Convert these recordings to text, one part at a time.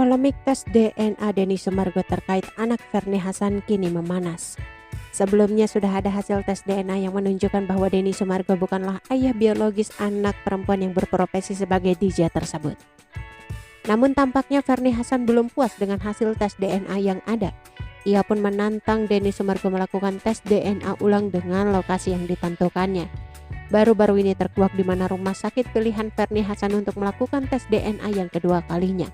Polemik tes DNA Denny Sumargo terkait anak Ferny Hassan kini memanas. Sebelumnya sudah ada hasil tes DNA yang menunjukkan bahwa Denny Sumargo bukanlah ayah biologis anak perempuan yang berprofesi sebagai DJ tersebut. Namun tampaknya Ferny Hassan belum puas dengan hasil tes DNA yang ada. Ia pun menantang Denny Sumargo melakukan tes DNA ulang dengan lokasi yang ditentukannya. Baru-baru ini terkuak di mana rumah sakit pilihan Ferny Hassan untuk melakukan tes DNA yang kedua kalinya.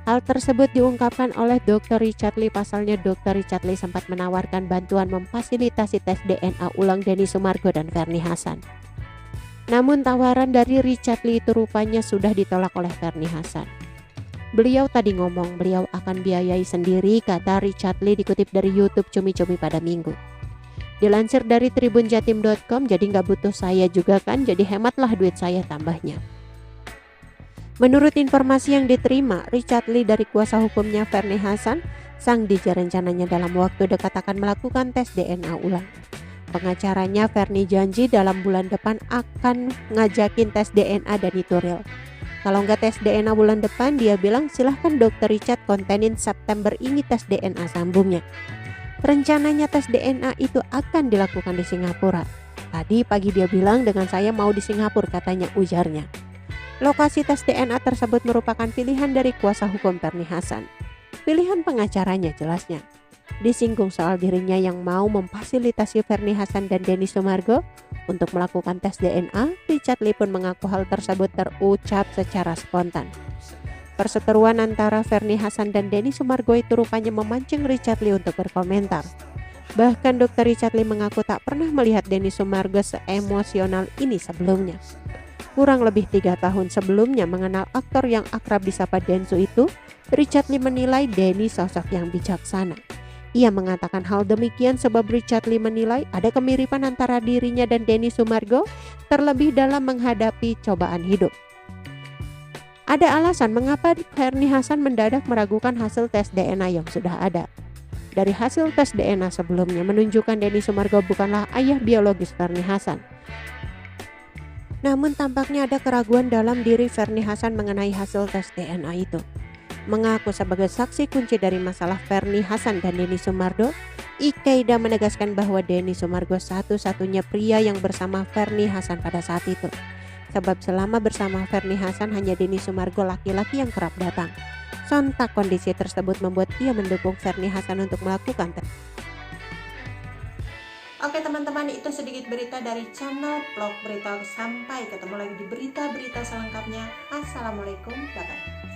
Hal tersebut diungkapkan oleh Dr. Richard Lee. Pasalnya Dr. Richard Lee sempat menawarkan bantuan memfasilitasi tes DNA ulang Denny Sumargo dan Ferny Hassan. Namun tawaran dari Richard Lee itu rupanya sudah ditolak oleh Ferny Hassan. Beliau tadi ngomong beliau akan biayai sendiri, kata Richard Lee dikutip dari YouTube Cumi-Cumi pada Minggu. Dilansir dari tribunjatim.com, jadi nggak butuh saya juga kan, jadi hematlah duit saya, tambahnya. Menurut informasi yang diterima, Richard Lee dari kuasa hukumnya Ferny Hassan, sang DJ rencananya dalam waktu dekat akan melakukan tes DNA ulang. Pengacaranya Ferny janji dalam bulan depan akan ngajakin tes DNA dan itu real. Kalau nggak tes DNA bulan depan, dia bilang silahkan Dr. Richard kontenin September ini tes DNA, sambungnya. Rencananya tes DNA itu akan dilakukan di Singapura. Tadi pagi dia bilang dengan saya mau di Singapura, katanya, ujarnya. Lokasi tes DNA tersebut merupakan pilihan dari kuasa hukum Ferny Hassan. Pilihan pengacaranya jelasnya. Disinggung soal dirinya yang mau memfasilitasi Ferny Hassan dan Denny Sumargo untuk melakukan tes DNA, Richard Lee pun mengaku hal tersebut terucap secara spontan. Perseteruan antara Ferny Hassan dan Denny Sumargo itu rupanya memancing Richard Lee untuk berkomentar. Bahkan Dr. Richard Lee mengaku tak pernah melihat Denny Sumargo seemosional ini sebelumnya. Kurang lebih 3 tahun sebelumnya mengenal aktor yang akrab disapa Densu itu, Richard Lee menilai Denny sosok yang bijaksana. Ia mengatakan hal demikian sebab Richard Lee menilai ada kemiripan antara dirinya dan Denny Sumargo, terlebih dalam menghadapi cobaan hidup. Ada alasan mengapa Ferny Hassan mendadak meragukan hasil tes DNA yang sudah ada. Dari hasil tes DNA sebelumnya menunjukkan Denny Sumargo bukanlah ayah biologis Ferny Hassan. Namun tampaknya ada keraguan dalam diri Ferny Hassan mengenai hasil tes DNA itu. Mengaku sebagai saksi kunci dari masalah Ferny Hassan dan Denny Sumargo, Ikeida menegaskan bahwa Denny Sumargo satu-satunya pria yang bersama Ferny Hassan pada saat itu. Sebab selama bersama Ferny Hassan hanya Denny Sumargo laki-laki yang kerap datang. Sontak kondisi tersebut membuat ia mendukung Ferny Hassan untuk melakukan tes. Oke teman-teman, itu sedikit berita dari channel Vlog Berita. Sampai ketemu lagi di berita-berita selengkapnya. Assalamualaikum, bye-bye.